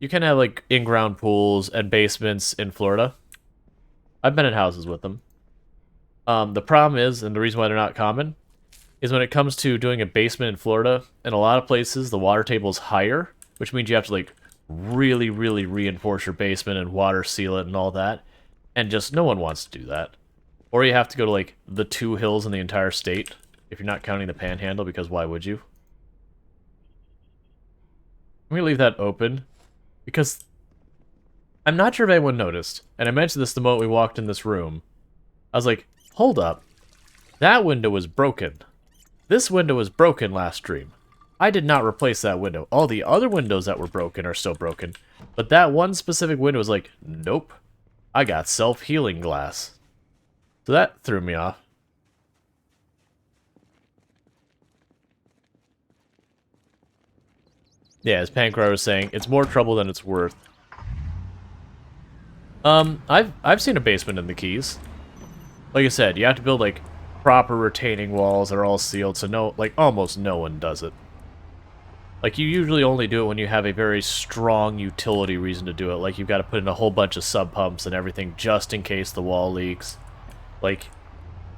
you can have like in-ground pools and basements in Florida. I've been in houses with them. The problem is, and the reason why they're not common, is when it comes to doing a basement in Florida, in a lot of places the water table is higher, which means you have to like really, really reinforce your basement and water seal it and all that. And just no one wants to do that. Or you have to go to like the 2 hills in the entire state, if you're not counting the panhandle, because why would you? I'm gonna leave that open, because I'm not sure if anyone noticed, and I mentioned this the moment we walked in this room. I was like, hold up. That window was broken. This window was broken last stream. I did not replace that window. All the other windows that were broken are still broken. But that one specific window was like, nope. I got self-healing glass. So that threw me off. Yeah, as Pancrar was saying, it's more trouble than it's worth. I've seen a basement in the Keys. Like I said, you have to build like proper retaining walls that are all sealed, so no, like almost no one does it. Like you usually only do it when you have a very strong utility reason to do it. Like you've got to put in a whole bunch of sub pumps and everything just in case the wall leaks. Like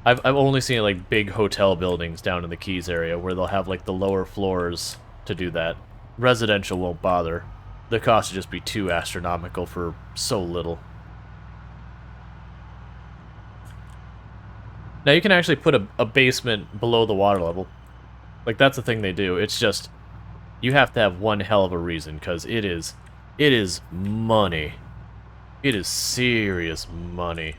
I've only seen like big hotel buildings down in the Keys area where they'll have like the lower floors to do that. Residential won't bother. The cost would just be too astronomical for so little. Now you can actually put a basement below the water level. Like that's the thing they do. It's just you have to have one hell of a reason, because it is money. It is serious money.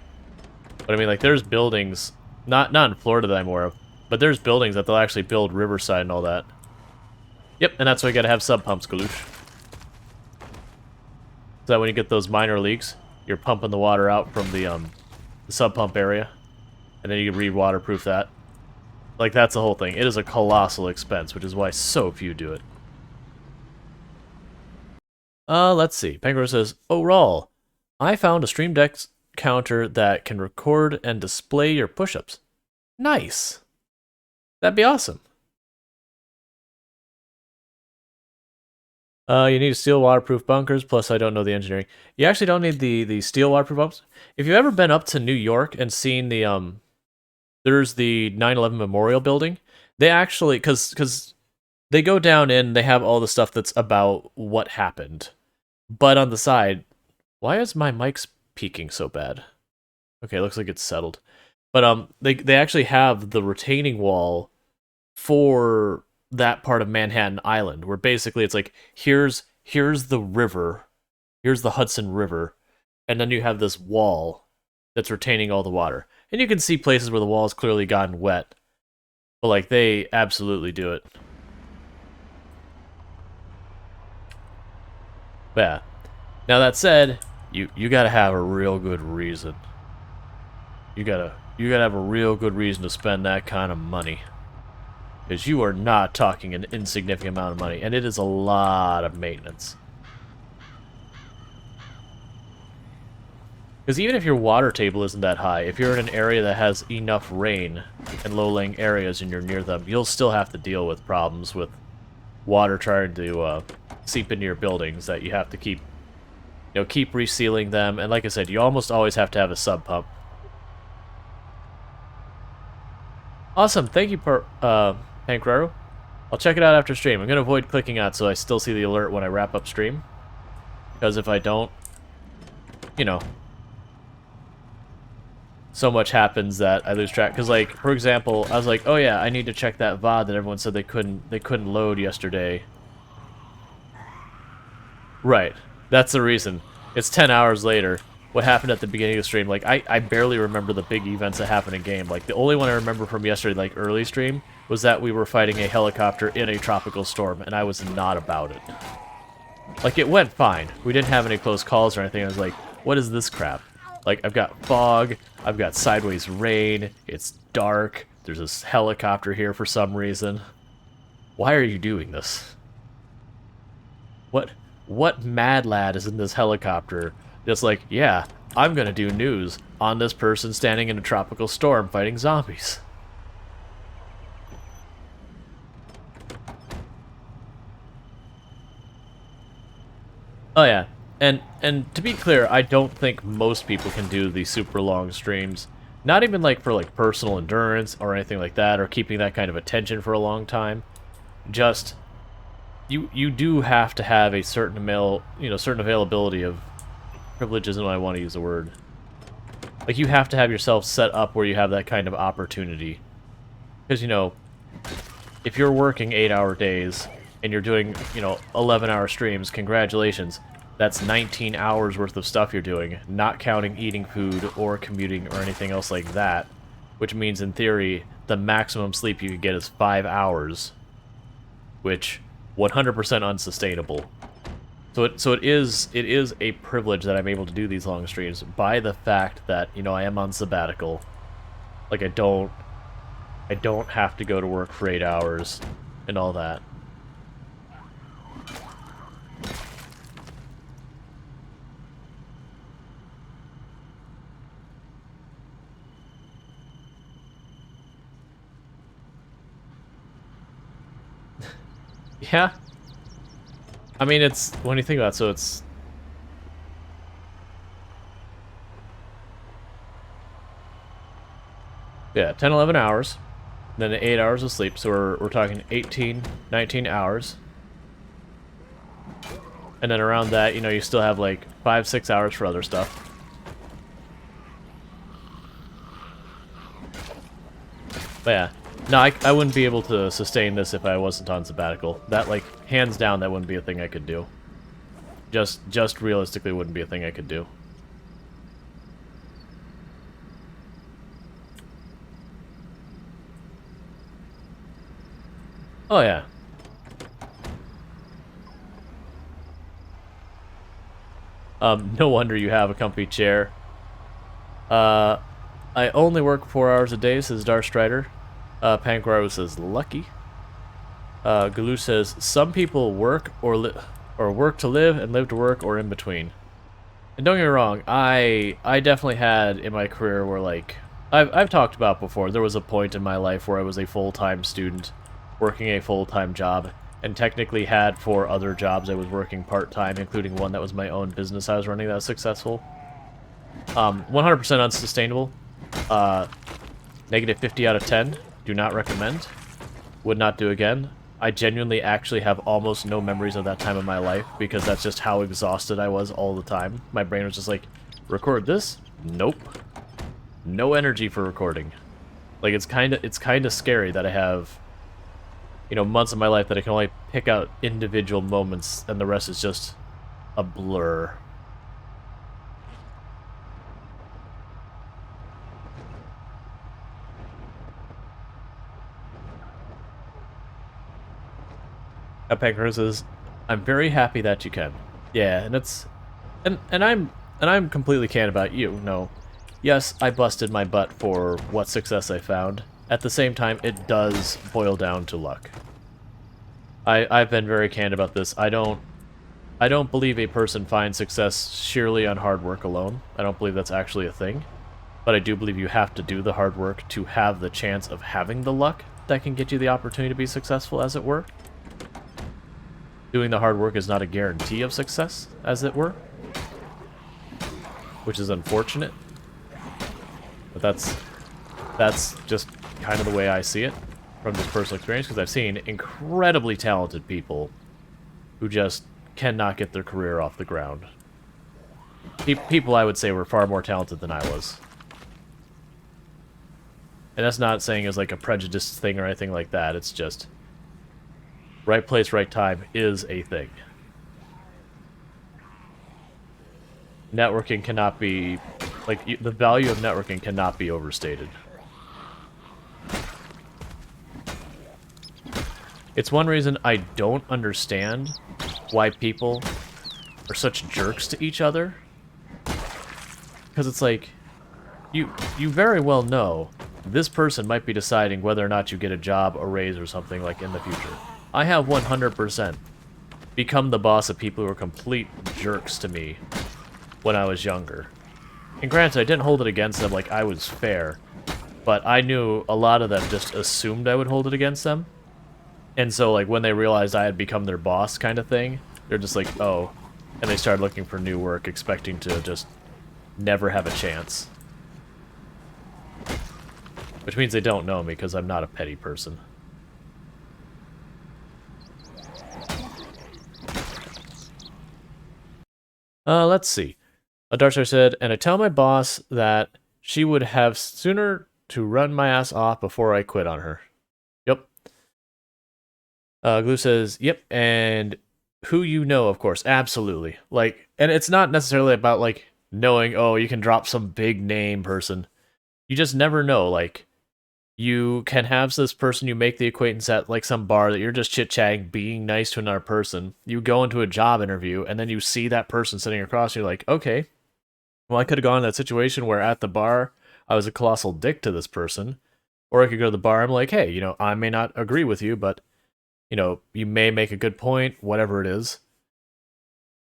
But I mean, like there's buildings, not in Florida that I'm aware of, but there's buildings that they'll actually build riverside and all that. Yep, and that's why you gotta have sub pumps, Galoosh. So that when you get those minor leaks, you're pumping the water out from the sub pump area. And then you can re-waterproof that. Like, that's the whole thing. It is a colossal expense, which is why so few do it. Let's see. Penguin says, oh, Rual, I found a Stream Deck counter that can record and display your push-ups. Nice. That'd be awesome. You need steel waterproof bunkers, plus I don't know the engineering. You actually don't need the steel waterproof bunkers. If you've ever been up to New York and seen the, there's the 9/11 Memorial Building. They actually, because they go down in, they have all the stuff that's about what happened. But on the side, why is my mic peaking so bad? Okay, it looks like it's settled. But they actually have the retaining wall for that part of Manhattan Island, where basically it's like here's the river, here's the Hudson River, and then you have this wall that's retaining all the water. And you can see places where the wall's clearly gotten wet. But, like, they absolutely do it. But yeah. Now, that said, you gotta have a real good reason. You gotta have a real good reason to spend that kind of money. Because you are not talking an insignificant amount of money. And it is a lot of maintenance. Because even if your water table isn't that high, if you're in an area that has enough rain and low-lying areas and you're near them, you'll still have to deal with problems with water trying to seep into your buildings that you have to keep, keep resealing them. And like I said, you almost always have to have a sub pump. Awesome, thank you, Pancraro. I'll check it out after stream. I'm going to avoid clicking out so I still see the alert when I wrap up stream. Because if I don't, so much happens that I lose track. Because, like, for example, I was like, oh yeah, I need to check that VOD that everyone said they couldn't load yesterday. Right. That's the reason. It's 10 hours later. What happened at the beginning of the stream, like, I barely remember the big events that happened in game. Like, the only one I remember from yesterday, like, early stream, was that we were fighting a helicopter in a tropical storm, and I was not about it. Like, it went fine. We didn't have any close calls or anything. I was like, what is this crap? Like, I've got fog, I've got sideways rain, it's dark, there's this helicopter here for some reason. Why are you doing this? What mad lad is in this helicopter just like, yeah, I'm gonna do news on this person standing in a tropical storm fighting zombies? Oh yeah, and to be clear, I don't think most people can do the super long streams. Not even like for like personal endurance or anything like that, or keeping that kind of attention for a long time. Just you do have to have a certain certain availability of privileges, and I want to use the word. Like you have to have yourself set up where you have that kind of opportunity. Because if you're working 8-hour days and you're doing 11-hour streams, congratulations. That's 19 hours worth of stuff you're doing, not counting eating food or commuting or anything else like that, which means in theory the maximum sleep you could get is 5 hours, which 100% unsustainable. So it is a privilege that I'm able to do these long streams by the fact that I am on sabbatical. Like I don't have to go to work for 8 hours and all that. Yeah. I mean, it's when you think about it, so it's yeah, 10, 11 hours, then 8 hours of sleep, so we're talking 18, 19 hours. And then around that, you still have like 5, 6 hours for other stuff. But yeah, no, I wouldn't be able to sustain this if I wasn't on sabbatical. That, like, hands down, that wouldn't be a thing I could do. Just realistically wouldn't be a thing I could do. Oh, yeah. No wonder you have a comfy chair. I only work 4 hours a day, says Darstrider. Panquaro says, lucky. Galoo says, some people work or work to live and live to work or in between. And don't get me wrong, I definitely had in my career where, like, I've talked about before, there was a point in my life where I was a full-time student working a full-time job, and technically had 4 other jobs I was working part-time, including one that was my own business I was running that was successful. 100% unsustainable. Negative 50 out of 10. Do not recommend. Would not do again. I genuinely actually have almost no memories of that time of my life because that's just how exhausted I was all the time. My brain was just like, record this? Nope. No energy for recording. Like, it's kind of scary that I have, months of my life that I can only pick out individual moments and the rest is just a blur. Pecker says, "I'm very happy that you can." Yeah, and it's, and I'm completely candid about you. No, yes, I busted my butt for what success I found. At the same time, it does boil down to luck. I've been very candid about this. I don't believe a person finds success sheerly on hard work alone. I don't believe that's actually a thing. But I do believe you have to do the hard work to have the chance of having the luck that can get you the opportunity to be successful, as it were. Doing the hard work is not a guarantee of success, as it were. Which is unfortunate. But that's just kind of the way I see it from this personal experience, because I've seen incredibly talented people who just cannot get their career off the ground. People I would say were far more talented than I was. And that's not saying it's like a prejudiced thing or anything like that, it's just right place, right time is a thing. Networking cannot be, like, the value of networking cannot be overstated. It's one reason I don't understand why people are such jerks to each other. Because it's like, you very well know this person might be deciding whether or not you get a job, a raise, or something like in the future. I have 100% become the boss of people who are complete jerks to me when I was younger. And granted, I didn't hold it against them like I was fair, but I knew a lot of them just assumed I would hold it against them. And so, like, when they realized I had become their boss kind of thing, they're just like, oh, and they start looking for new work, expecting to just never have a chance. Which means they don't know me, because I'm not a petty person. Let's see. A Darkstar said, and I tell my boss that she would have sooner to run my ass off before I quit on her. Yep. Glue says, yep, and who you know, of course, absolutely. Like, and it's not necessarily about, like, knowing, oh, you can drop some big name person. You just never know, like, you can have this person you make the acquaintance at, like, some bar that you're just chit-chatting, being nice to another person. You go into a job interview, and then you see that person sitting across, and you're like, okay, well, I could have gone in that situation where at the bar, I was a colossal dick to this person. Or I could go to the bar, I'm like, hey, I may not agree with you, but, you may make a good point, whatever it is.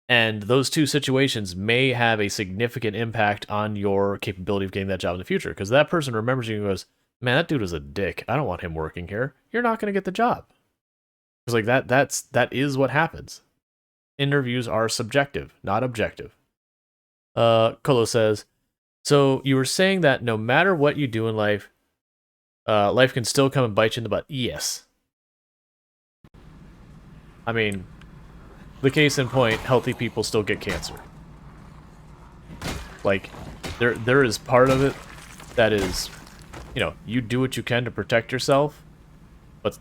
And those two situations may have a significant impact on your capability of getting that job in the future. Because that person remembers you and goes, man, that dude was a dick. I don't want him working here. You're not going to get the job. Because like that is what happens. Interviews are subjective, not objective. Kolo says, so you were saying that no matter what you do in life, life can still come and bite you in the butt. Yes. I mean, the case in point, healthy people still get cancer. Like, there is part of it that is, you do what you can to protect yourself, but,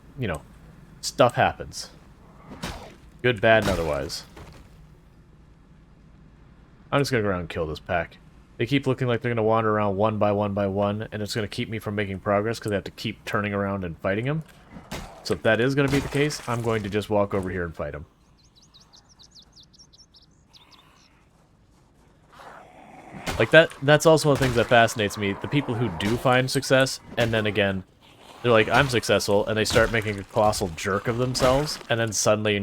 stuff happens. Good, bad, and otherwise. I'm just gonna go around and kill this pack. They keep looking like they're gonna wander around one by one, and it's gonna keep me from making progress because I have to keep turning around and fighting them. So if that is gonna be the case, I'm going to just walk over here and fight them. Like, that's also one of the things that fascinates me. The people who do find success, and then again, they're like, I'm successful, and they start making a colossal jerk of themselves, and then suddenly,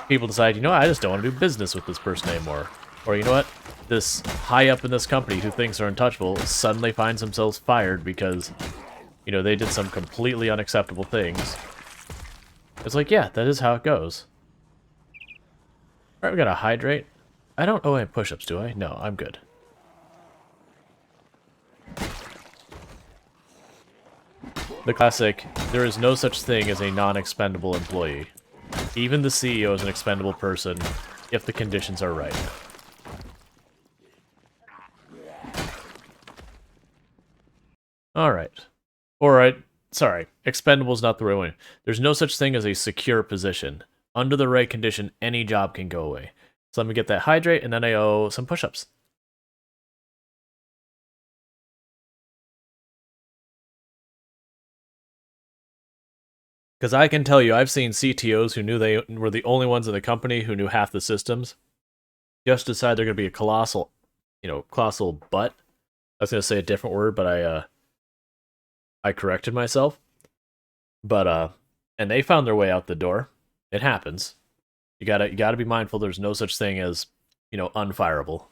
people decide, I just don't want to do business with this person anymore. Or, you know what? This high up in this company who thinks they're untouchable suddenly finds themselves fired because, they did some completely unacceptable things. It's like, yeah, that is how it goes. Alright, we gotta hydrate. I don't owe any push-ups, do I? No, I'm good. The classic, there is no such thing as a non-expendable employee. Even the CEO is an expendable person if the conditions are right. Alright. Alright, sorry. Expendable is not the right one. There's no such thing as a secure position. Under the right condition, any job can go away. So let me get that hydrate, and then I owe some push-ups. Because I can tell you, I've seen CTOs who knew they were the only ones in the company who knew half the systems just decide they're going to be a colossal butt. I was going to say a different word, but I corrected myself. But, and they found their way out the door. It happens. You gotta be mindful there's no such thing as, unfireable.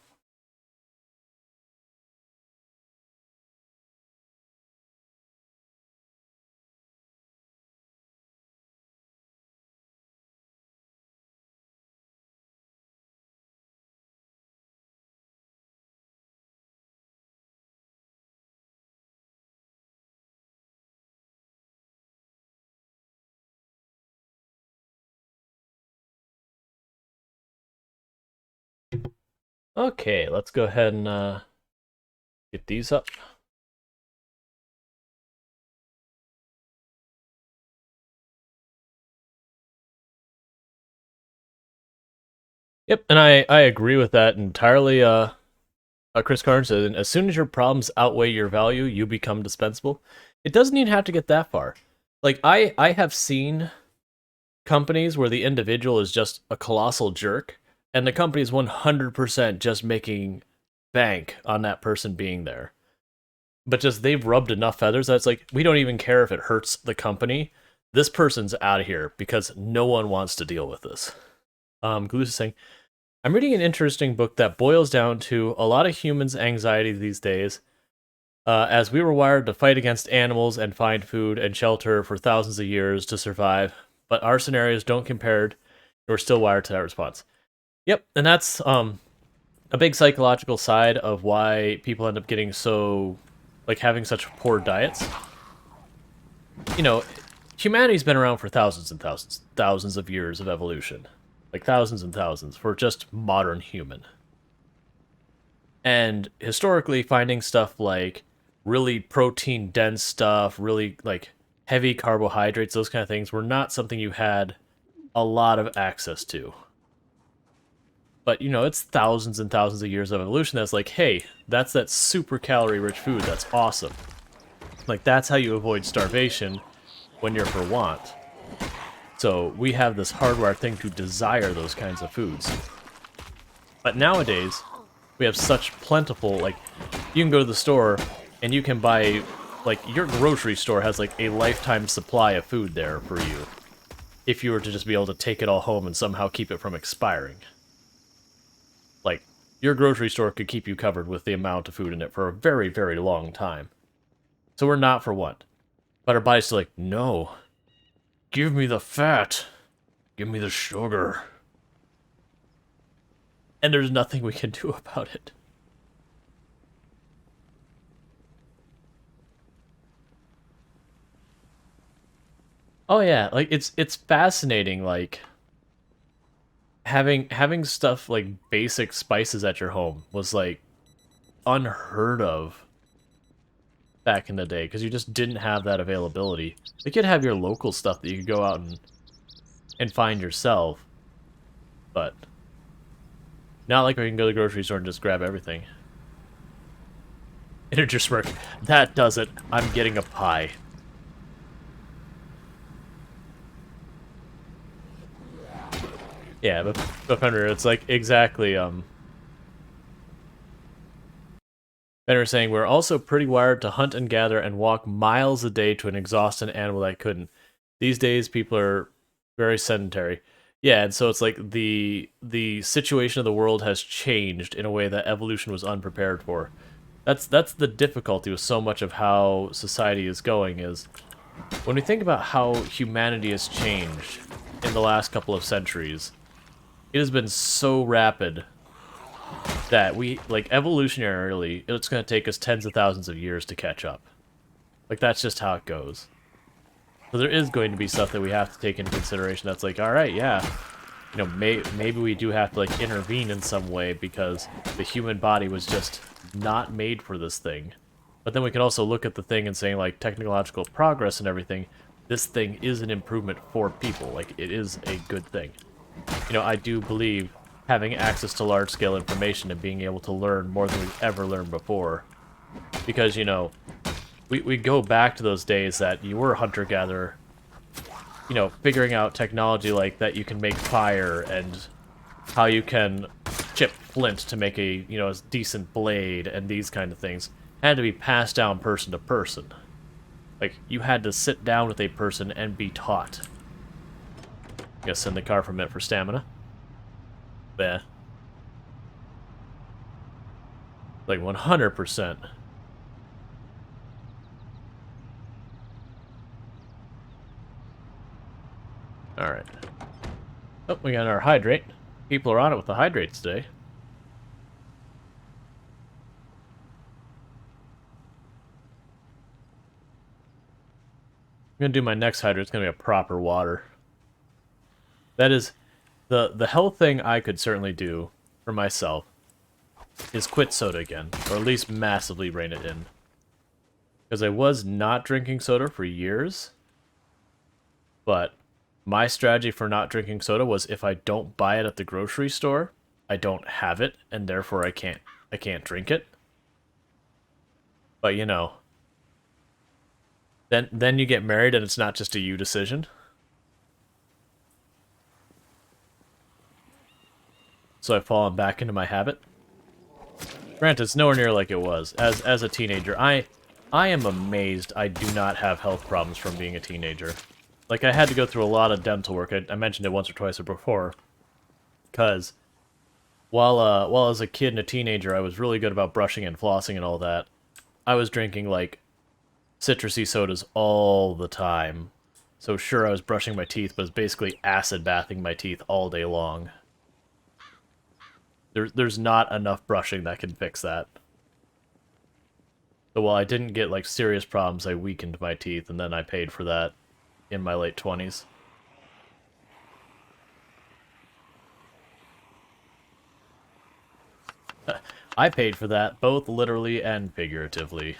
Okay, let's go ahead and get these up. Yep, and I agree with that entirely. Chris Carnes said, as soon as your problems outweigh your value, you become dispensable. It doesn't even have to get that far. Like, I have seen companies where the individual is just a colossal jerk, and the company is 100% just making bank on that person being there. But just they've rubbed enough feathers that it's like, we don't even care if it hurts the company. This person's out of here because no one wants to deal with this. Goose is saying, I'm reading an interesting book that boils down to a lot of humans' anxiety these days, as we were wired to fight against animals and find food and shelter for thousands of years to survive, but our scenarios don't compare, and we're still wired to that response. Yep, and that's a big psychological side of why people end up getting so, like, having such poor diets. You know, humanity's been around for thousands and thousands, thousands of years of evolution. Like, thousands and thousands for just modern human. And historically, finding stuff like really protein dense stuff, really, like, heavy carbohydrates, those kind of things, were not something you had a lot of access to. But, it's thousands and thousands of years of evolution that's like, hey, that's that super calorie rich food. That's awesome. Like, that's how you avoid starvation when you're for want. So we have this hardwired thing to desire those kinds of foods. But nowadays, we have such plentiful, like, you can go to the store and you can buy, like, your grocery store has, like, a lifetime supply of food there for you. If you were to just be able to take it all home and somehow keep it from expiring. Like, your grocery store could keep you covered with the amount of food in it for a very, very long time. So we're not for what? But our body's still like, no. Give me the fat. Give me the sugar. And there's nothing we can do about it. Oh yeah, like it's fascinating, like having stuff like basic spices at your home was like unheard of back in the day because you just didn't have that availability. You could have your local stuff that you could go out and find yourself, but not like we can go to the grocery store and just grab everything. Integer smirk. That does it. I'm getting a pie. Yeah, but Fender, it's like exactly Fender saying we're also pretty wired to hunt and gather and walk miles a day to an exhaust an animal that couldn't. These days people are very sedentary. Yeah, and so it's like the situation of the world has changed in a way that evolution was unprepared for. That's the difficulty with so much of how society is going is when we think about how humanity has changed in the last couple of centuries, it has been so rapid that we, like, evolutionarily, it's going to take us tens of thousands of years to catch up. Like, that's just how it goes. So there is going to be stuff that we have to take into consideration that's like, alright, yeah, maybe we do have to, like, intervene in some way because the human body was just not made for this thing. But then we can also look at the thing and say, like, technological progress and everything, this thing is an improvement for people. Like, it is a good thing. I do believe having access to large-scale information and being able to learn more than we've ever learned before. Because, we go back to those days that you were hunter-gatherer, figuring out technology like that you can make fire and how you can chip flint to make a decent blade and these kind of things had to be passed down person to person. Like, you had to sit down with a person and be taught. Guess send the car for a minute for stamina. Yeah. Like 100%. Alright. Oh, we got our hydrate. People are on it with the hydrates today. I'm gonna do my next hydrate. It's gonna be a proper water. That is the health thing I could certainly do for myself is quit soda again, or at least massively rein it in. Because I was not drinking soda for years, but my strategy for not drinking soda was if I don't buy it at the grocery store, I don't have it, and therefore I can't drink it. But then you get married and it's not just a you decision. So I've fallen back into my habit. Granted, it's nowhere near like it was. As a teenager, I am amazed I do not have health problems from being a teenager. Like, I had to go through a lot of dental work. I mentioned it once or twice before. Because while as a kid and a teenager, I was really good about brushing and flossing and all that. I was drinking, like, citrusy sodas all the time. So sure, I was brushing my teeth, but it was basically acid bathing my teeth all day long. There's not enough brushing that can fix that. So while I didn't get like serious problems, I weakened my teeth, and then I paid for that in my late 20s. I paid for that both literally and figuratively.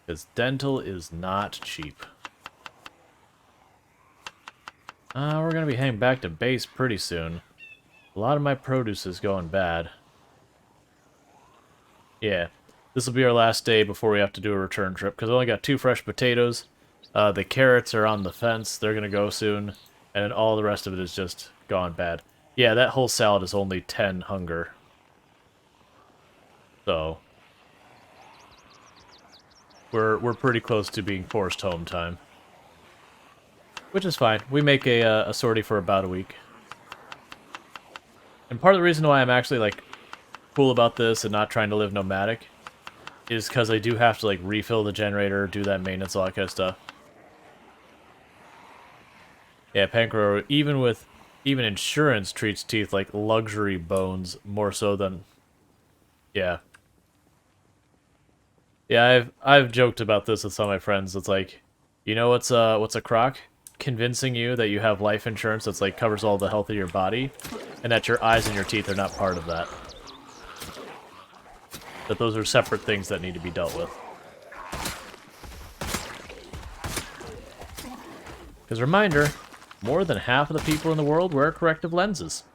Because dental is not cheap. We're gonna be heading back to base pretty soon. A lot of my produce is going bad. Yeah, this will be our last day before we have to do a return trip, because I only got 2 fresh potatoes. The carrots are on the fence, they're gonna go soon, and then all the rest of it is just gone bad. Yeah, that whole salad is only 10 hunger. So, we're pretty close to being forced home time. Which is fine. We make a sortie for about a week. And part of the reason why I'm actually, like, cool about this and not trying to live nomadic is because I do have to, like, refill the generator, do that maintenance, all that kind of stuff. Yeah, Pancro, even insurance treats teeth like luxury bones more so than... Yeah. Yeah, I've joked about this with some of my friends. It's like, you know what's a crock? Convincing you that you have life insurance that's like covers all the health of your body, and that your eyes and your teeth are not part of that. That those are separate things that need to be dealt with. Because reminder, more than half of the people in the world wear corrective lenses.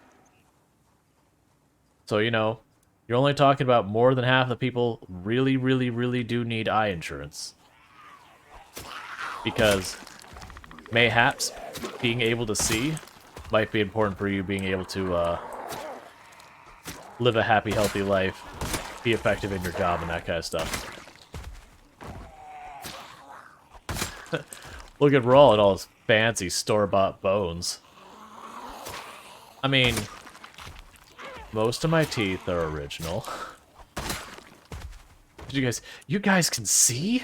So, you know, you're only talking about more than half the people really, really, really do need eye insurance. Because mayhaps being able to see might be important for you being able to live a happy, healthy life, be effective in your job, and that kind of stuff. Look at Rual and all his fancy store-bought bones. I mean, most of my teeth are original. Did you guys can see?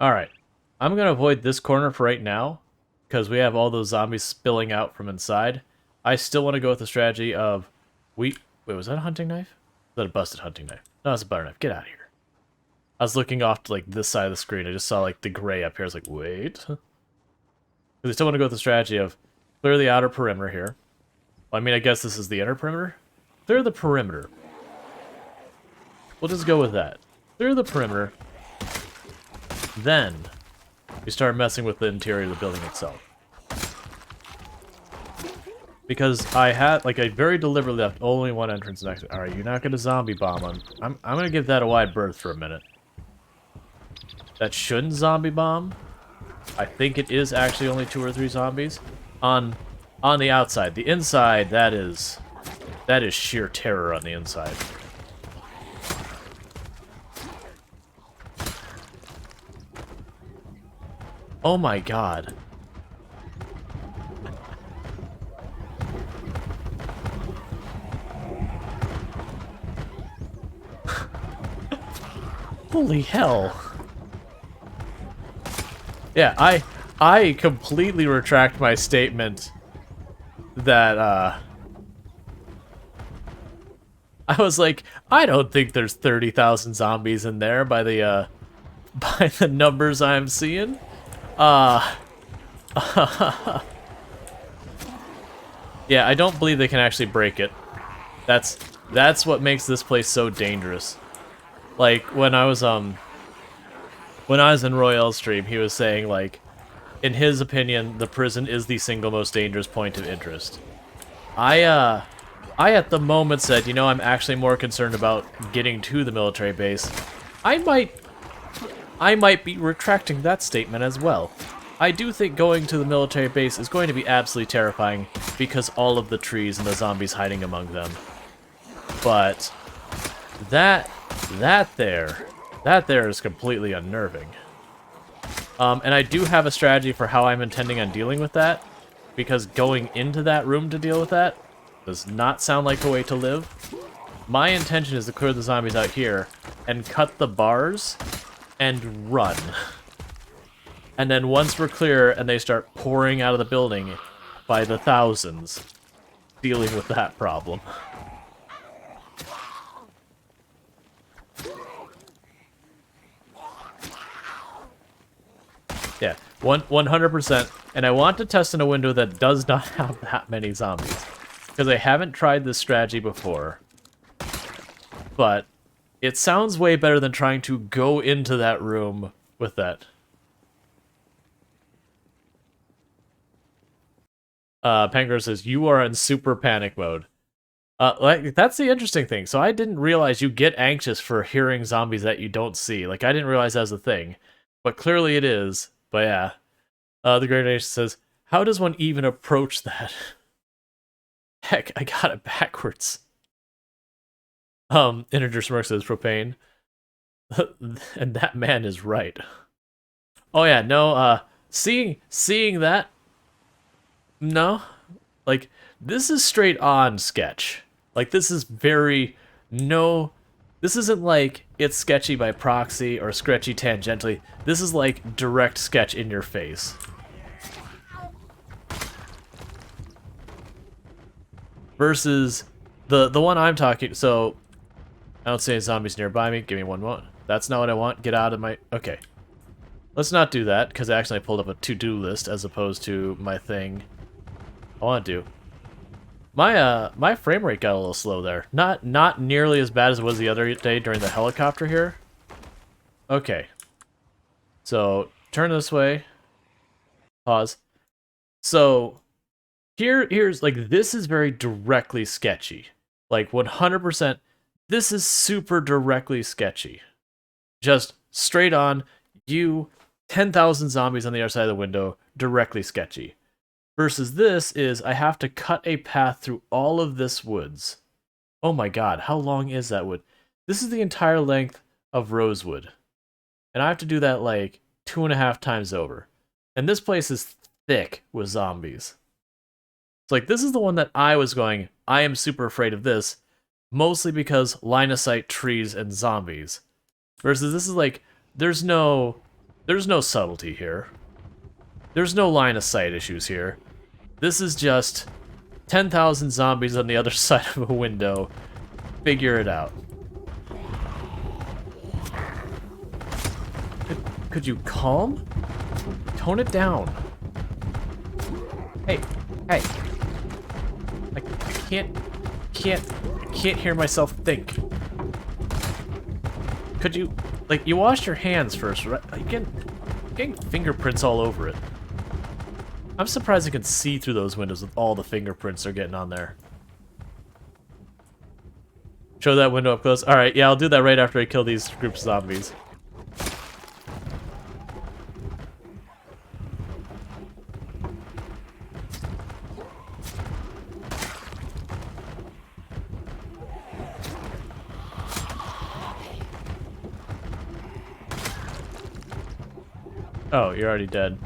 Alright, I'm gonna avoid this corner for right now, because we have all those zombies spilling out from inside. I still want to go with the strategy of... Wait, was that a hunting knife? Was that a busted hunting knife? No, it's a butter knife. Get out of here. I was looking off to, like, this side of the screen. I just saw, like, the gray up here. I was like, wait. Because I still want to go with the strategy of clear the outer perimeter here. Well, I mean, I guess this is the inner perimeter. Clear the perimeter. We'll just go with that. Clear the perimeter. Then, we start messing with the interior of the building itself. Because I very deliberately left only one entrance next to it. Alright, you're not going to zombie bomb on... I'm going to give that a wide berth for a minute. That shouldn't zombie bomb. I think it is actually only 2 or 3 zombies. On the outside. The inside, that is sheer terror on the inside. Oh my god. Holy hell. Yeah, I completely retract my statement that, I was like, I don't think there's 30,000 zombies in there by the numbers I'm seeing. Yeah, I don't believe they can actually break it. That's what makes this place so dangerous. Like, when I was in Royale's stream, he was saying, like, in his opinion, the prison is the single most dangerous point of interest. I at the moment said, you know, I'm actually more concerned about getting to the military base. I might be retracting that statement as well. I do think going to the military base is going to be absolutely terrifying because all of the trees and the zombies hiding among them. But that there is completely unnerving. And I do have a strategy for how I'm intending on dealing with that, because going into that room to deal with that Does not sound like a way to live. My intention is to clear the zombies out here and cut the bars and run. And then once we're clear and they start pouring out of the building by the thousands, dealing with that problem. Yeah, 100%. And I want to test in a window that does not have that many zombies. Because I haven't tried this strategy before. But it sounds way better than trying to go into that room with that. Penguin says, you are in super panic mode. Like, that's the interesting thing. So I didn't realize you get anxious for hearing zombies that you don't see. Like, I didn't realize that was a thing. But clearly it is. But yeah. The Great Nation says, how does one even approach that? Heck, I got it backwards. Integer Smirk says, propane. And that man is right. Oh yeah, no, seeing that, no. Like, this is straight on sketch. Like, this is very, no, this isn't like it's sketchy by proxy or sketchy tangentially. This is like direct sketch in your face. Versus the one I'm talking, so I don't see any zombies nearby me. Give me one moment. That's not what I want. Get out of my, okay. Let's not do that, because I actually pulled up a to-do list as opposed to my thing I want to do. My frame rate got a little slow there. Not nearly as bad as it was the other day during the helicopter here. Okay. So, turn this way. Pause. So, here's, like, this is very directly sketchy. Like, 100%, this is super directly sketchy. Just straight on, 10,000 zombies on the other side of the window, directly sketchy. Versus this is, I have to cut a path through all of this woods. Oh my god, how long is that wood? This is the entire length of rosewood. And I have to do that like 2.5 times over. And this place is thick with zombies. It's like, this is the one that I was going, I am super afraid of this, mostly because line of sight, trees, and zombies. Versus this is like, there's no subtlety here. There's no line of sight issues here. This is just 10,000 zombies on the other side of a window. Figure it out. Could you calm? Tone it down. Hey. I can't hear myself think. Could you, like, you washed your hands first, right? You're getting fingerprints all over it. I'm surprised I can see through those windows with all the fingerprints they're getting on there. Show that window up close. Alright, yeah, I'll do that right after I kill these groups of zombies. Oh, you're already dead.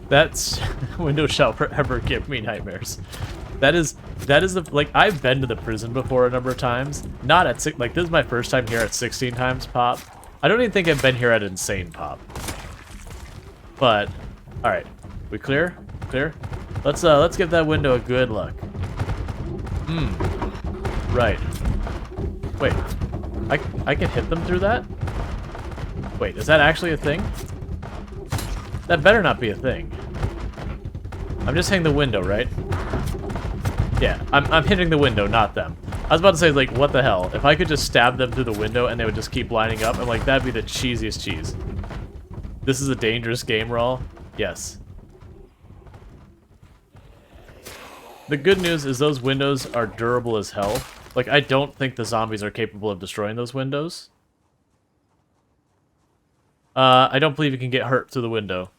That's window shall forever give me nightmares. That is the, like, I've been to the prison before a number of times. Not at like, this is my first time here at 16 times pop. I don't even think I've been here at insane pop. But all right, we clear? Clear? Let's give that window a good look. Right. Wait. I can hit them through that? Wait, is that actually a thing? That better not be a thing. I'm just hitting the window, right? Yeah, I'm hitting the window, not them. I was about to say, like, what the hell? If I could just stab them through the window and they would just keep lining up, I'm like, that'd be the cheesiest cheese. This is a dangerous game, Rual. Yes. The good news is those windows are durable as hell. Like, I don't think the zombies are capable of destroying those windows. I don't believe you can get hurt through the window.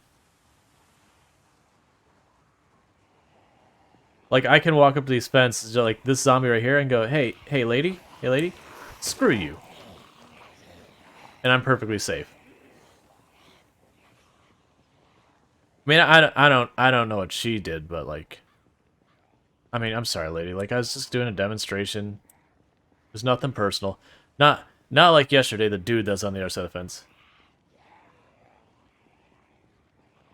Like, I can walk up to these fences, like this zombie right here, and go, hey lady, Screw you. And I'm perfectly safe. I mean, I don't know what she did, but like, I mean, I'm sorry, lady. Like, I was just doing a demonstration. There's nothing personal. Not like yesterday, the dude that's on the other side of the fence.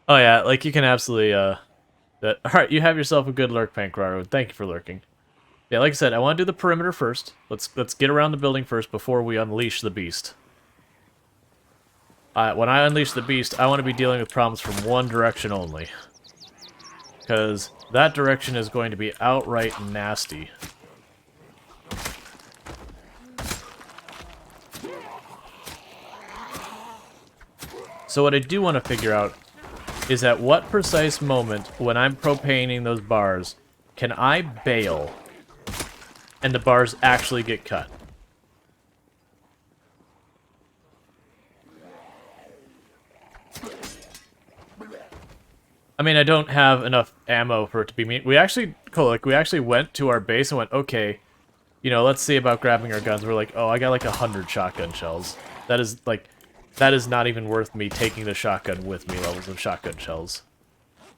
Oh yeah, like you can absolutely that. All right, you have yourself a good lurk, Pankraro. Thank you for lurking. Yeah, like I said, I want to do the perimeter first. Let's get around the building first before we unleash the beast. When I unleash the beast, I want to be dealing with problems from one direction only. Because that direction is going to be outright nasty. So what I do want to figure out is at what precise moment, when I'm propaning those bars, can I bail and the bars actually get cut? I mean, I don't have enough ammo for it to be me. We actually went to our base and went, okay, you know, let's see about grabbing our guns. We're like, oh, I got like 100 shotgun shells. That is not even worth me taking the shotgun with me levels of shotgun shells.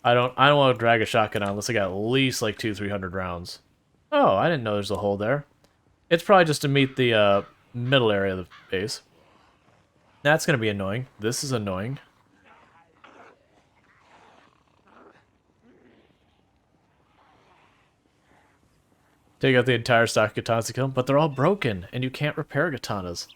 I don't want to drag a shotgun out unless I got at least like 200-300 rounds. Oh, I didn't know there's a hole there. It's probably just to meet the middle area of the base. That's gonna be annoying. This is annoying. Take out the entire stock of katanas to kill them, but they're all broken, and you can't repair katanas.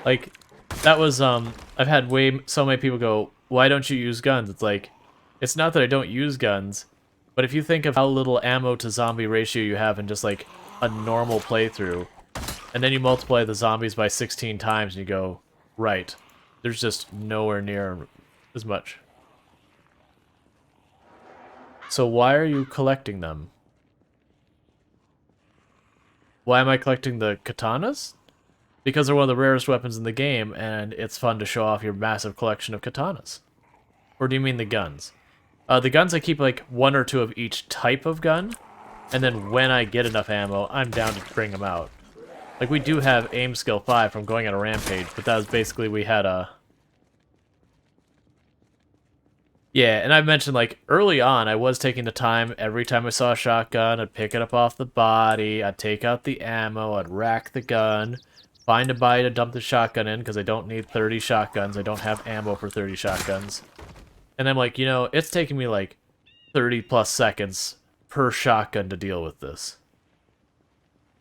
Like, that was, I've had so many people go, why don't you use guns? It's like, it's not that I don't use guns, but if you think of how little ammo to zombie ratio you have in just, like, a normal playthrough, and then you multiply the zombies by 16 times, and you go, right, there's just nowhere near as much. So why are you collecting them? Why am I collecting the katanas? Because they're one of the rarest weapons in the game, and it's fun to show off your massive collection of katanas. Or do you mean the guns? The guns, I keep like 1 or 2 of each type of gun, and then when I get enough ammo, I'm down to bring them out. Like, we do have aim skill 5 from going on a rampage, but that was basically, we had a... Yeah, and I've mentioned, like, early on, I was taking the time, every time I saw a shotgun, I'd pick it up off the body, I'd take out the ammo, I'd rack the gun, find a body to dump the shotgun in, because I don't need 30 shotguns, I don't have ammo for 30 shotguns. And I'm like, you know, it's taking me, like, 30 plus seconds per shotgun to deal with this.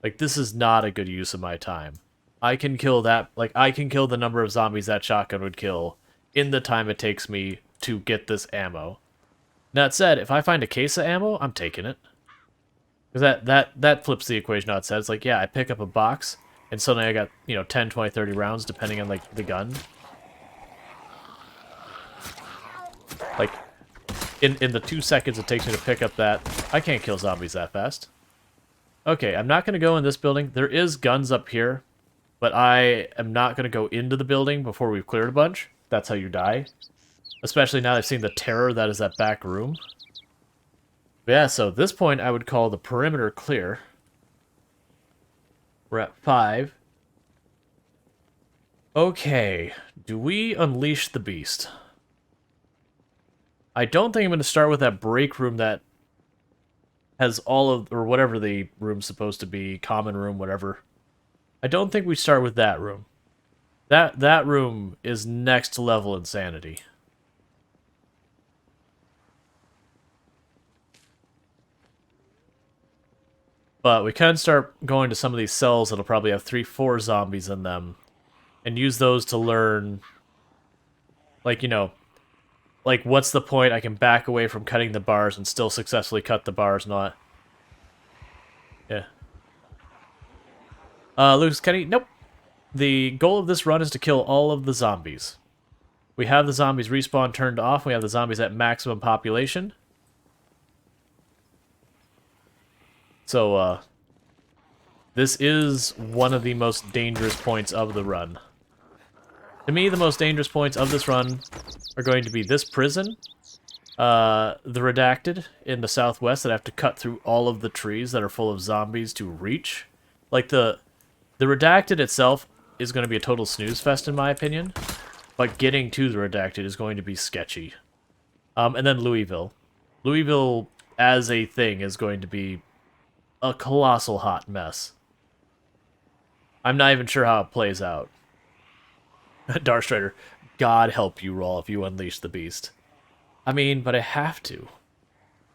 Like, this is not a good use of my time. I can kill that, like, I can kill the number of zombies that shotgun would kill in the time it takes me to get this ammo. That said, if I find a case of ammo, I'm taking it. Because that flips the equation out. It's like, yeah, I pick up a box, and suddenly I got, you know, 10, 20, 30 rounds, depending on, like, the gun. Like, in the 2 seconds it takes me to pick up that, I can't kill zombies that fast. Okay, I'm not going to go in this building. There is guns up here, but I am not going to go into the building before we've cleared a bunch. That's how you die. Especially now that I've seen the terror that is that back room. But yeah, so at this point, I would call the perimeter clear. We're at 5. Okay, do we unleash the beast? I don't think I'm going to start with that break room that has all of, or whatever the room's supposed to be, common room, whatever. I don't think we start with that room. That room is next level insanity. But we can start going to some of these cells that'll probably have 3-4 zombies in them, and use those to learn, like, you know, like, what's the point? I can back away from cutting the bars and still successfully cut the bars, not... Yeah. Lucas Kenny, nope. The goal of this run is to kill all of the zombies. We have the zombies respawn turned off. We have the zombies at maximum population. So, this is one of the most dangerous points of the run. To me, the most dangerous points of this run are going to be this prison The Redacted in the southwest that have to cut through all of the trees that are full of zombies to reach. Like, the Redacted itself is going to be a total snooze fest in my opinion, but getting to the Redacted is going to be sketchy. And then Louisville. Louisville as a thing is going to be a colossal hot mess. I'm not even sure how it plays out. Darkstrider, God help you, Rual, if you unleash the beast. I mean, but I have to.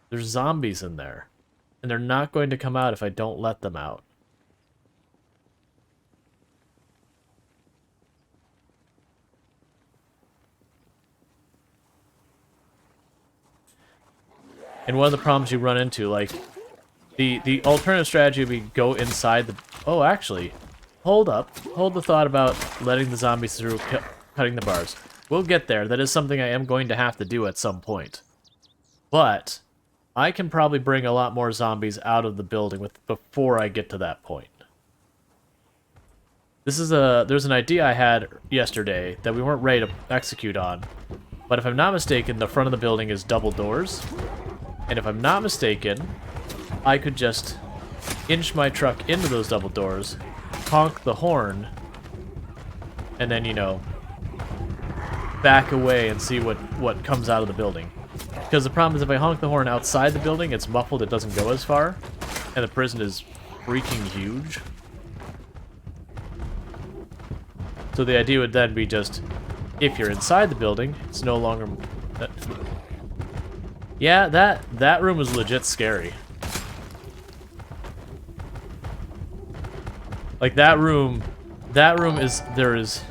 There's zombies in there. And they're not going to come out if I don't let them out. And one of the problems you run into, like, the alternative strategy would be go inside the... Oh, actually, hold up. Hold the thought about letting the zombies through, cutting the bars. We'll get there. That is something I am going to have to do at some point. But I can probably bring a lot more zombies out of the building before I get to that point. There's an idea I had yesterday that we weren't ready to execute on. But if I'm not mistaken, the front of the building is double doors. And if I'm not mistaken, I could just inch my truck into those double doors, honk the horn, and then, you know, back away and see what comes out of the building. Because the problem is if I honk the horn outside the building, it's muffled, it doesn't go as far, and the prison is freaking huge. So the idea would then be just, if you're inside the building, it's no longer... Yeah, that room was legit scary. Like, that room is... There is...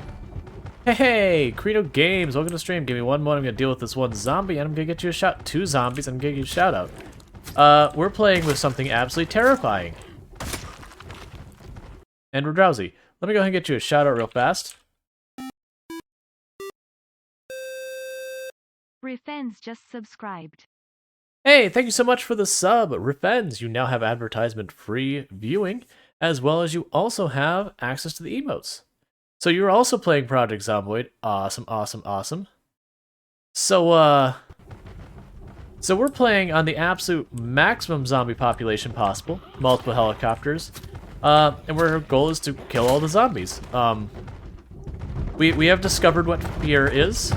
Hey, Credo Games, welcome to the stream. Give me 1 moment, I'm gonna deal with this one zombie, and I'm gonna get you a shout. 2 zombies, I'm gonna get you a shout out. We're playing with something absolutely terrifying. And we're drowsy. Let me go ahead and get you a shout out real fast. Rifens just subscribed. Hey, thank you so much for the sub, Rifens. You now have advertisement-free viewing, as well as you also have access to the emotes. So you're also playing Project Zomboid. Awesome, awesome, awesome. So we're playing on the absolute maximum zombie population possible, multiple helicopters, and our goal is to kill all the zombies. We have discovered what fear is.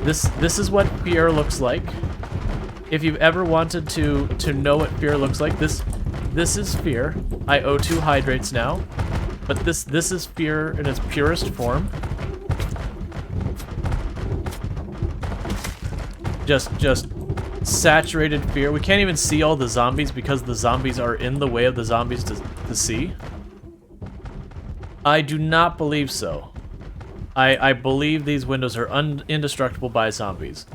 This is what fear looks like. If you've ever wanted to know what fear looks like, this is fear. I owe 2 hydrates now, but this is fear in its purest form. Just saturated fear. We can't even see all the zombies because the zombies are in the way of the zombies to see. I do not believe so. I believe these windows are indestructible by zombies.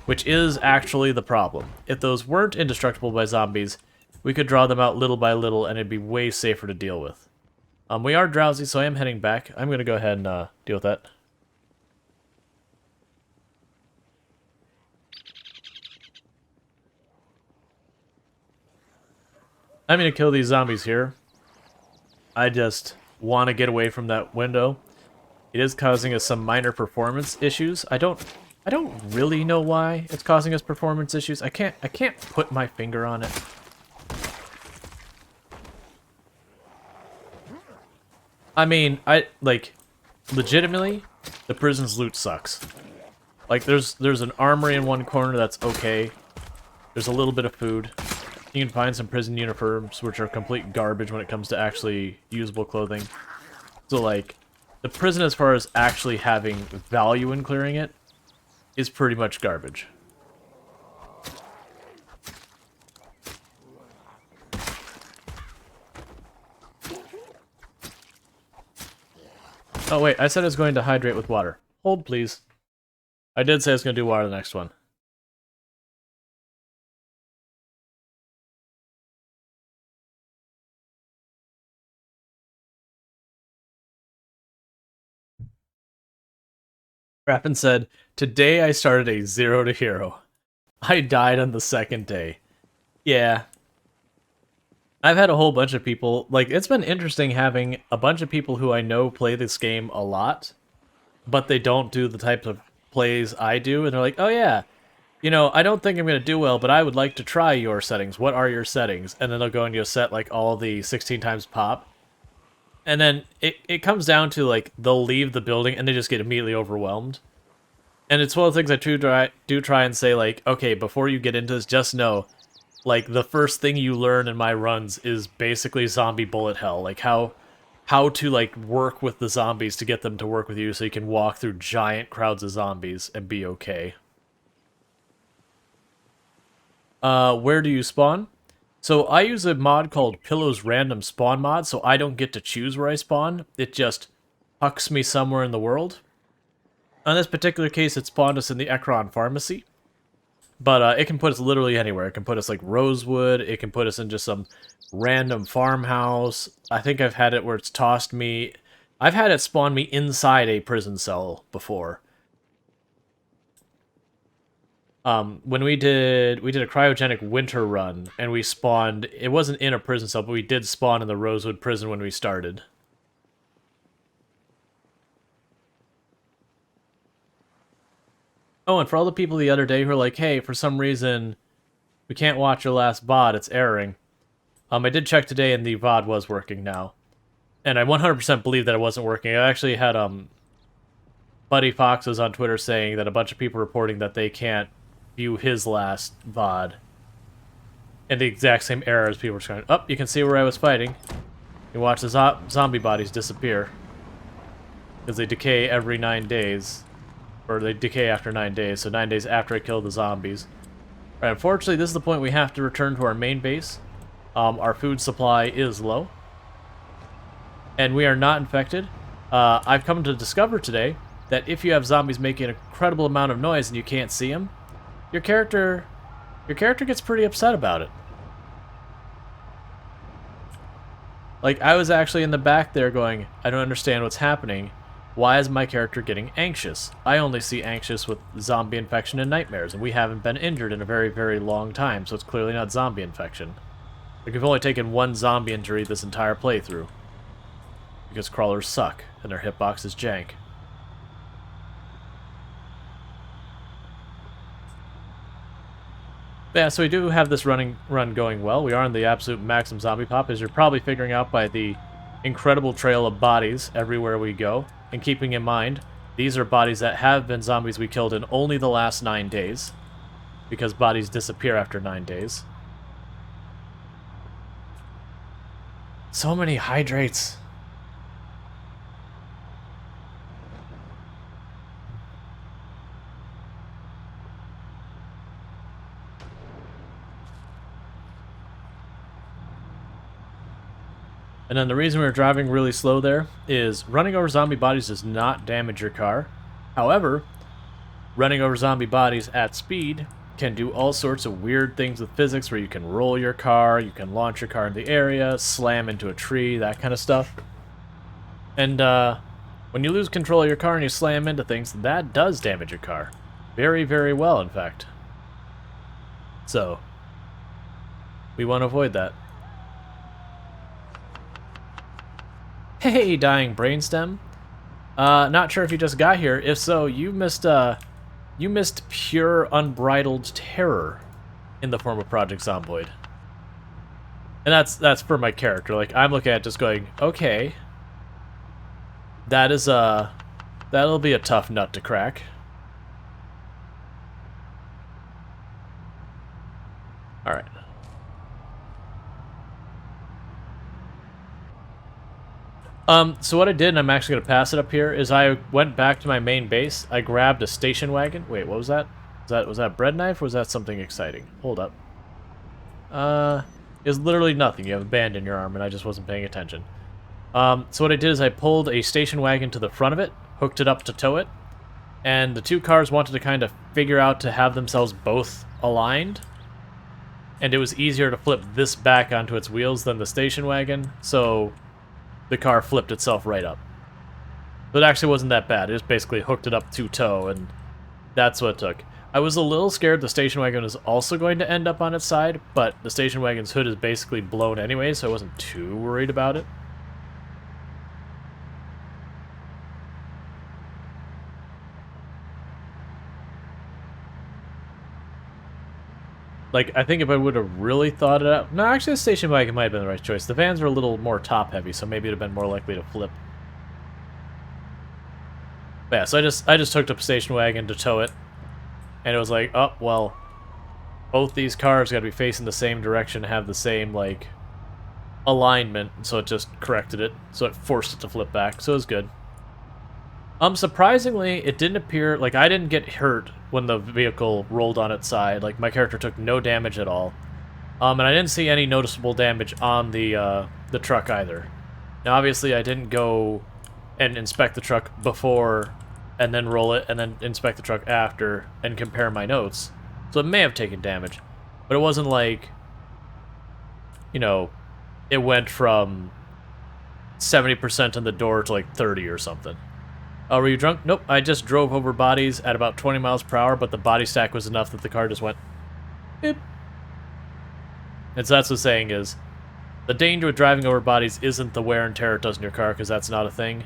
Which is actually the problem. If those weren't indestructible by zombies, we could draw them out little by little and it'd be way safer to deal with. We are drowsy, so I am heading back. I'm going to go ahead and deal with that. I'm going to kill these zombies here. I just want to get away from that window. It is causing us some minor performance issues. I don't really know why it's causing us performance issues. I can't put my finger on it. I mean, legitimately, the prison's loot sucks. Like, there's an armory in one corner that's okay. There's a little bit of food. You can find some prison uniforms, which are complete garbage when it comes to actually usable clothing. So, like, the prison, as far as actually having value in clearing it, is pretty much garbage. Oh wait, I said I was going to hydrate with water. Hold, please. I did say I was going to do water the next one. Rappin said, "Today I started a 0 to hero. I died on the 2nd day." Yeah. I've had a whole bunch of people, like, it's been interesting having a bunch of people who I know play this game a lot, but they don't do the type of plays I do, and they're like, oh yeah, you know, I don't think I'm going to do well, but I would like to try your settings. What are your settings? And then they'll go and you'll set like all the 16 times pop. And then it comes down to like they'll leave the building and they just get immediately overwhelmed. And it's one of the things I do try and say, like, okay, before you get into this, just know, like, the first thing you learn in my runs is basically zombie bullet hell. Like, how to, like, work with the zombies to get them to work with you so you can walk through giant crowds of zombies and be okay. Where do you spawn? So I use a mod called Pillow's Random Spawn Mod, so I don't get to choose where I spawn. It just hucks me somewhere in the world. On this particular case, it spawned us in the Ekron Pharmacy. But it can put us literally anywhere. It can put us like Rosewood. It can put us in just some random farmhouse. I think I've had it where it's tossed me. I've had it spawn me inside a prison cell before. When we did a cryogenic winter run, and we spawned. It wasn't in a prison cell, but we did spawn in the Rosewood prison when we started. Oh, and for all the people the other day who are like, hey, for some reason, we can't watch your last VOD, it's erroring. I did check today and the VOD was working now. And I 100% believe that it wasn't working. I actually had, Buddy Fox was on Twitter saying that a bunch of people reporting that they can't view his last VOD. And the exact same error as people were going, oh, you can see where I was fighting. You watch the zombie bodies disappear. Because they decay every 9 days. Or they decay after 9 days, so 9 days after I kill the zombies. Right, unfortunately, this is the point we have to return to our main base. Our food supply is low. And we are not infected. I've come to discover today that if you have zombies making an incredible amount of noise and you can't see them, your character gets pretty upset about it. Like, I was actually in the back there going, I don't understand what's happening. Why is my character getting anxious? I only see anxious with zombie infection and nightmares, and we haven't been injured in a very, very long time, so it's clearly not zombie infection. Like, we've only taken one zombie injury this entire playthrough. Because crawlers suck, and their hitbox is jank. But yeah, so we do have this run going well. We are in the absolute maximum zombie pop, as you're probably figuring out by the incredible trail of bodies everywhere we go. And keeping in mind, these are bodies that have been zombies we killed in only the last 9 days. Because bodies disappear after 9 days. So many hydrates. And then the reason we were driving really slow there is running over zombie bodies does not damage your car. However, running over zombie bodies at speed can do all sorts of weird things with physics where you can roll your car, you can launch your car in the area, slam into a tree, that kind of stuff. And when you lose control of your car and you slam into things, that does damage your car. Very, very well, in fact. So, we want to avoid that. Hey, dying brainstem. Not sure if you just got here. If so, you missed pure unbridled terror in the form of Project Zomboid. And that's for my character. Like, I'm looking at it just going, okay. That'll be a tough nut to crack. Alright. So what I did, and I'm actually going to pass it up here, is I went back to my main base. I grabbed a station wagon. Wait, what was that? Was that bread knife, or was that something exciting? Hold up. It's literally nothing. You have a band in your arm, and I just wasn't paying attention. So what I did is I pulled a station wagon to the front of it, hooked it up to tow it, and the two cars wanted to kind of figure out to have themselves both aligned. And it was easier to flip this back onto its wheels than the station wagon, so the car flipped itself right up. But it actually wasn't that bad. It just basically hooked it up to tow, and that's what it took. I was a little scared the station wagon was also going to end up on its side, but the station wagon's hood is basically blown anyway, so I wasn't too worried about it. Like, I think if I would have really thought it out... No, actually, the station wagon might have been the right choice. The vans are a little more top-heavy, so maybe it would have been more likely to flip. But yeah, so I just hooked up a station wagon to tow it. And it was like, oh, well, both these cars got to be facing the same direction, have the same, like, alignment. So it just corrected it. So it forced it to flip back. So it was good. Surprisingly, it didn't appear... Like, I didn't get hurt when the vehicle rolled on its side. Like, my character took no damage at all. And I didn't see any noticeable damage on the truck either. Now, obviously, I didn't go and inspect the truck before and then roll it and then inspect the truck after and compare my notes. So it may have taken damage. But it wasn't like, you know, it went from 70% in the door to like 30 or something. Oh, were you drunk? Nope, I just drove over bodies at about 20 miles per hour, but the body stack was enough that the car just went beep. And so that's what saying is, the danger with driving over bodies isn't the wear and tear it does in your car, because that's not a thing.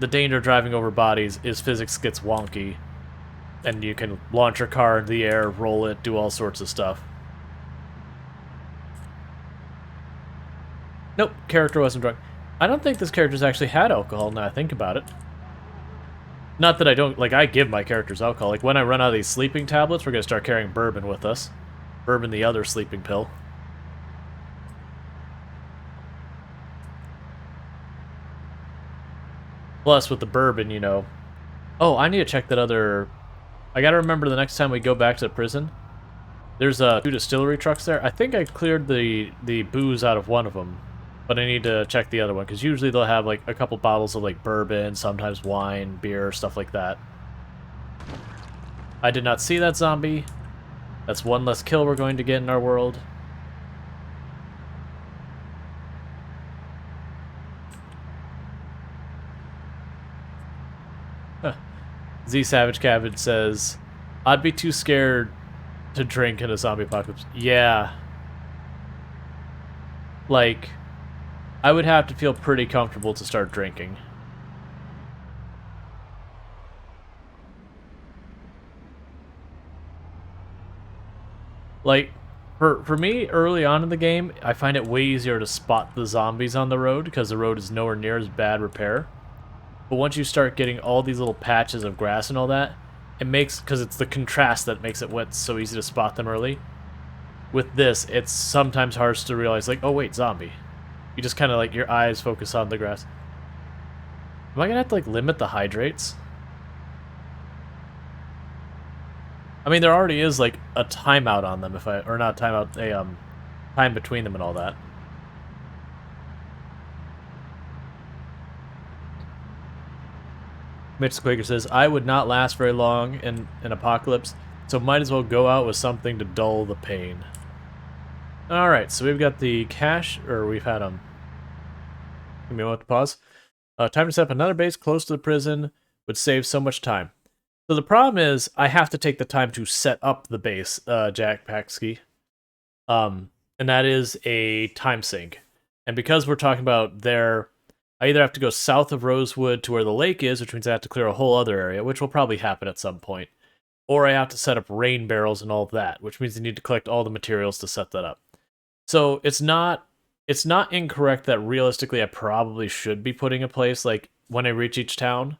The danger of driving over bodies is physics gets wonky, and you can launch your car into the air, roll it, do all sorts of stuff. Nope, character wasn't drunk. I don't think this character's actually had alcohol now I think about it. Not that I don't, like, I give my characters alcohol. Like, when I run out of these sleeping tablets, we're going to start carrying bourbon with us. Bourbon, the other sleeping pill. Plus, with the bourbon, you know... Oh, I need to check that other... I gotta remember the next time we go back to the prison. There's 2 distillery trucks there. I think I cleared the booze out of one of them. But I need to check the other one, because usually they'll have, like, a couple bottles of, like, bourbon, sometimes wine, beer, stuff like that. I did not see that zombie. That's one less kill we're going to get in our world. Huh. Z Savage Cabbage says, I'd be too scared to drink in a zombie apocalypse. Yeah. Like... I would have to feel pretty comfortable to start drinking. Like, for me, early on in the game, I find it way easier to spot the zombies on the road, because the road is nowhere near as bad repair. But once you start getting all these little patches of grass and all that, it makes, because it's the contrast that makes it so easy to spot them early. With this, it's sometimes hard to realize, like, oh wait, zombie. You just kind of, like, your eyes focus on the grass. Am I gonna have to, like, limit the hydrates? I mean, there already is, like, a timeout on them, or not timeout, a, time between them and all that. Mitch the Quaker says, I would not last very long in an apocalypse, so might as well go out with something to dull the pain. Alright, so we've got the cash, or we've had them. Give me a moment to pause. Time to set up another base close to the prison would save so much time. So the problem is, I have to take the time to set up the base, Jack Paxky. And that is a time sink. And because we're talking about there, I either have to go south of Rosewood to where the lake is, which means I have to clear a whole other area, which will probably happen at some point. Or I have to set up rain barrels and all of that, which means I need to collect all the materials to set that up. So it's not incorrect that realistically I probably should be putting a place like when I reach each town,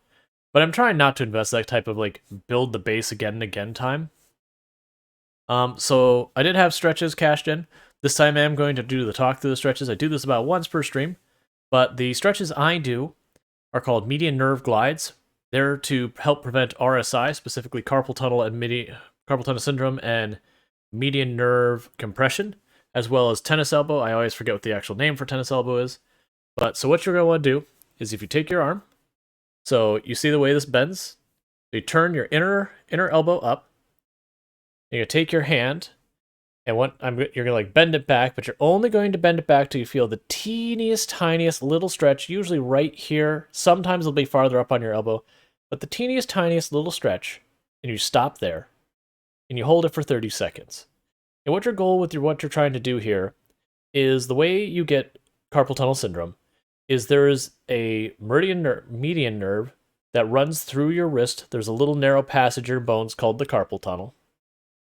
but I'm trying not to invest that type of like build the base again and again time. So I did have stretches cashed in. This time I am going to do the talk through the stretches. I do this about once per stream, but the stretches I do are called median nerve glides. They're to help prevent RSI, specifically carpal tunnel syndrome and median nerve compression, as well as tennis elbow. I always forget what the actual name for tennis elbow is. But so what you're going to want to do is if you take your arm, so you see the way this bends, you turn your inner elbow up, and you take your hand, and you're going to like bend it back, but you're only going to bend it back till you feel the teeniest, tiniest little stretch, usually right here. Sometimes it'll be farther up on your elbow, but the teeniest, tiniest little stretch, and you stop there, and you hold it for 30 seconds. And what your goal with what you're trying to do here is the way you get carpal tunnel syndrome is there is a median nerve that runs through your wrist. There's a little narrow passage in your bones called the carpal tunnel.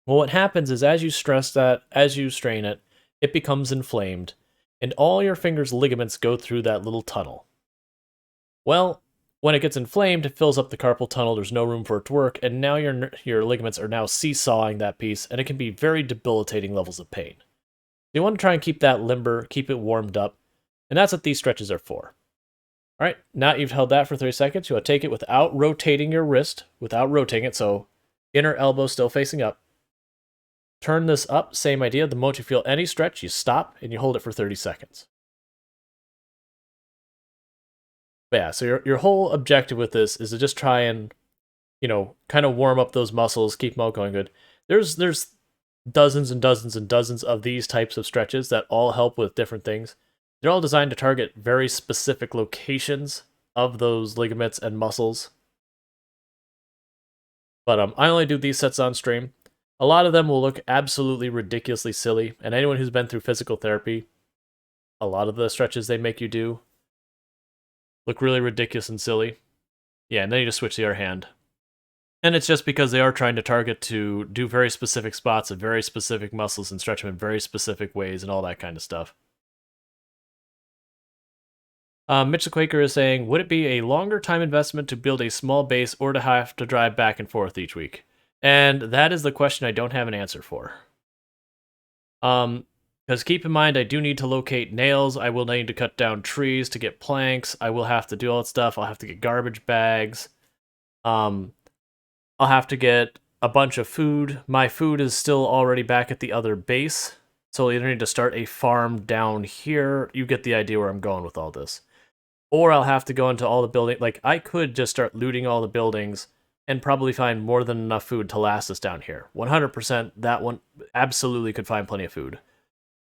Well, what happens is as you stress that, as you strain it, it becomes inflamed, and all your fingers' ligaments go through that little tunnel. Well, when it gets inflamed, it fills up the carpal tunnel. There's no room for it to work, and now your ligaments are now seesawing that piece, and it can be very debilitating levels of pain. You want to try and keep that limber, keep it warmed up, and that's what these stretches are for. All right, now you've held that for 30 seconds. You want to take it without rotating your wrist, without rotating it, so inner elbow still facing up. Turn this up, same idea. The moment you feel any stretch, you stop and you hold it for 30 seconds. But yeah, so your whole objective with this is to just try and, kind of warm up those muscles, keep them all going good. There's dozens and dozens and dozens of these types of stretches that all help with different things. They're all designed to target very specific locations of those ligaments and muscles. But I only do these sets on stream. A lot of them will look absolutely ridiculously silly, and anyone who's been through physical therapy, a lot of the stretches they make you do look really ridiculous and silly. Yeah, and then you just switch the other hand. And it's just because they are trying to target to do very specific spots of very specific muscles and stretch them in very specific ways and all that kind of stuff. Mitch the Quaker is saying, would it be a longer time investment to build a small base or to have to drive back and forth each week? And that is the question I don't have an answer for. Because keep in mind, I do need to locate nails. I will need to cut down trees to get planks. I will have to do all that stuff. I'll have to get garbage bags. I'll have to get a bunch of food. My food is still already back at the other base. So I'll either need to start a farm down here. You get the idea where I'm going with all this. Or I'll have to go into all the buildings. Like, I could just start looting all the buildings and probably find more than enough food to last us down here. 100%, that one absolutely could find plenty of food.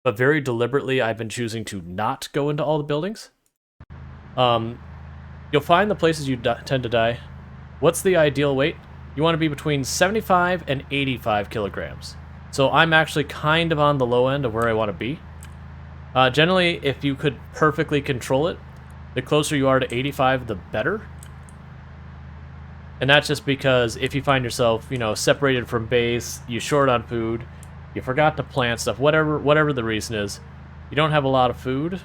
But very deliberately, I've been choosing to not go into all the buildings. You'll find the places you tend to die. What's the ideal weight? You want to be between 75 and 85 kilograms. So I'm actually kind of on the low end of where I want to be. Generally, if you could perfectly control it, the closer you are to 85, the better. And that's just because if you find yourself, separated from base, you short on food, you forgot to plant stuff, whatever the reason is, you don't have a lot of food,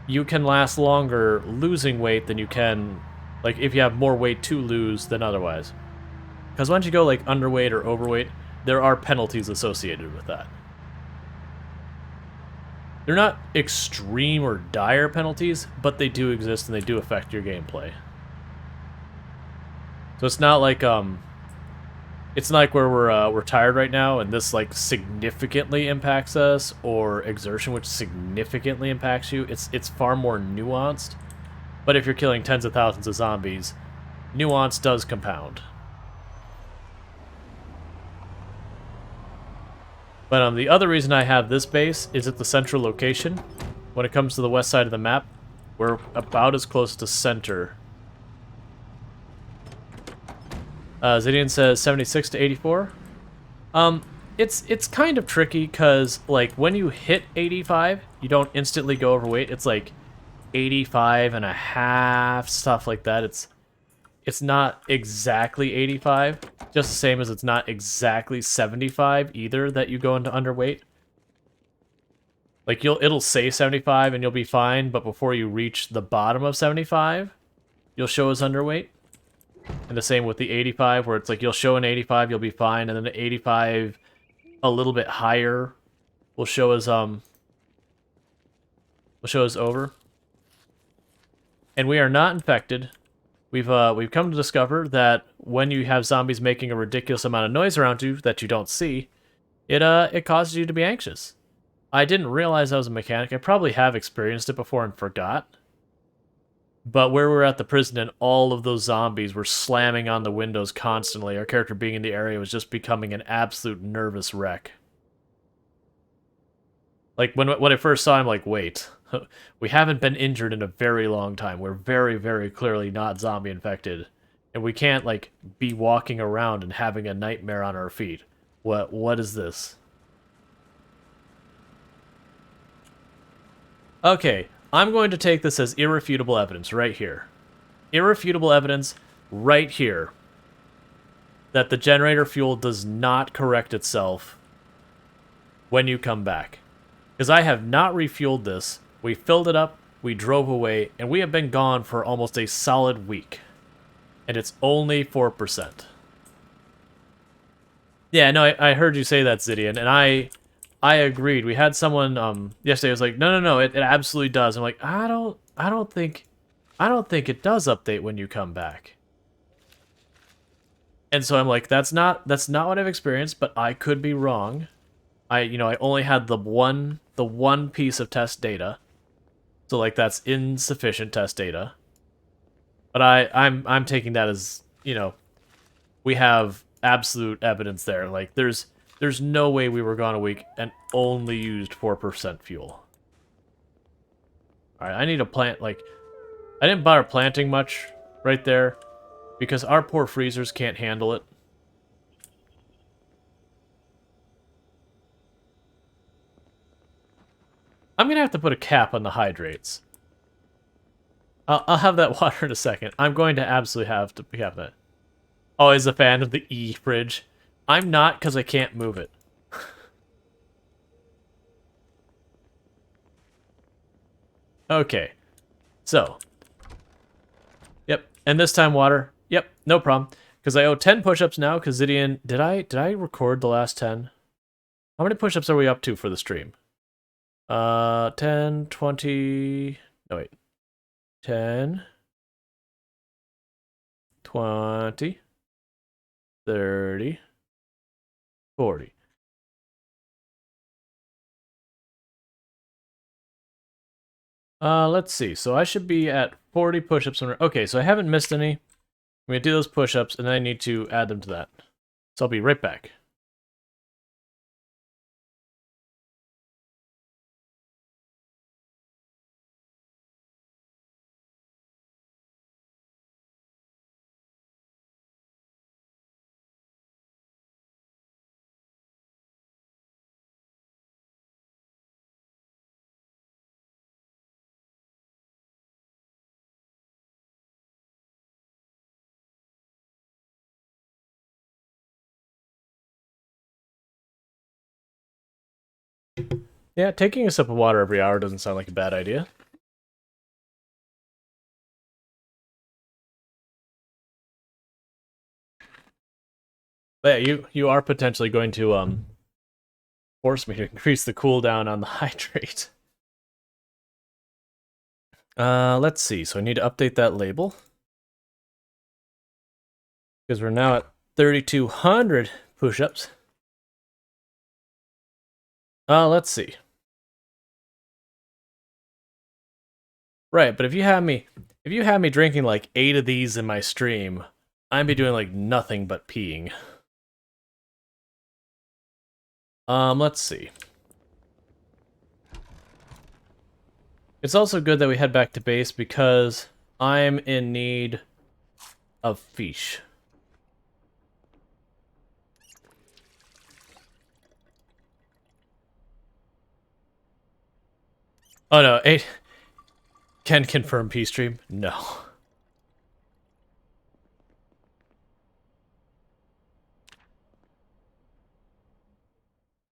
you can last longer losing weight than you can, like, if you have more weight to lose than otherwise. Because once you go, like, underweight or overweight, there are penalties associated with that. They're not extreme or dire penalties, but they do exist and they do affect your gameplay. So it's not like where we're tired right now and this like significantly impacts us, or exertion which significantly impacts you. It's far more nuanced. But if you're killing tens of thousands of zombies, nuance does compound. But the other reason I have this base is at the central location. When it comes to the west side of the map, we're about as close to center. Zidian says 76 to 84. It's kind of tricky because like when you hit 85, you don't instantly go overweight. It's like 85 and a half, stuff like that. It's not exactly 85, just the same as it's not exactly 75 either that you go into underweight. Like it'll say 75 and you'll be fine, but before you reach the bottom of 75, you'll show as underweight. And the same with the 85, where it's like you'll show an 85, you'll be fine, and then the 85 a little bit higher will show as over. And we are not infected. We've come to discover that when you have zombies making a ridiculous amount of noise around you that you don't see, it causes you to be anxious. I didn't realize I was a mechanic. I probably have experienced it before and forgot. But where we were at the prison and all of those zombies were slamming on the windows constantly, our character being in the area was just becoming an absolute nervous wreck. Like, when I first saw him, like, wait, we haven't been injured in a very long time. We're very, very clearly not zombie infected. And we can't, like, be walking around and having a nightmare on our feet. What is this? Okay, I'm going to take this as irrefutable evidence right here. Irrefutable evidence right here. that the generator fuel does not correct itself when you come back. Because I have not refueled this. We filled it up, we drove away, and we have been gone for almost a solid week. And it's only 4%. Yeah, no, I heard you say that, Zidian, and I agreed. We had someone yesterday was like, no, it absolutely does. I'm like, I don't think it does update when you come back. And so I'm like, that's not what I've experienced, but I could be wrong. I only had the one piece of test data. So like that's insufficient test data. But I'm taking that as, we have absolute evidence there. Like there's no way we were gone a week and only used 4% fuel. Alright, I need to plant, like, I didn't bother planting much right there because our poor freezers can't handle it. I'm gonna have to put a cap on the hydrates. I'll have that water in a second. I'm going to absolutely have to have that. Always a fan of the E-fridge. I'm not because I can't move it. Okay. So. Yep. And this time water. Yep. No problem. Because I owe 10 push-ups now. Because Zidian, did I record the last 10? How many push-ups are we up to for the stream? 10, 20... No, wait. 10... 20... 30... 40. Let's see. So I should be at 40 push-ups. Okay, so I haven't missed any. I'm going to do those push-ups, and then I need to add them to that. So I'll be right back. Yeah, taking a sip of water every hour doesn't sound like a bad idea. But yeah, you are potentially going to force me to increase the cooldown on the hydrate. Let's see. So I need to update that label. Because we're now at 3,200 push-ups. Let's see. Right, but if you have me drinking like 8 of these in my stream, I'd be doing like nothing but peeing. Let's see. It's also good that we head back to base because I'm in need of fish. Oh no, 8 can confirm P stream? No.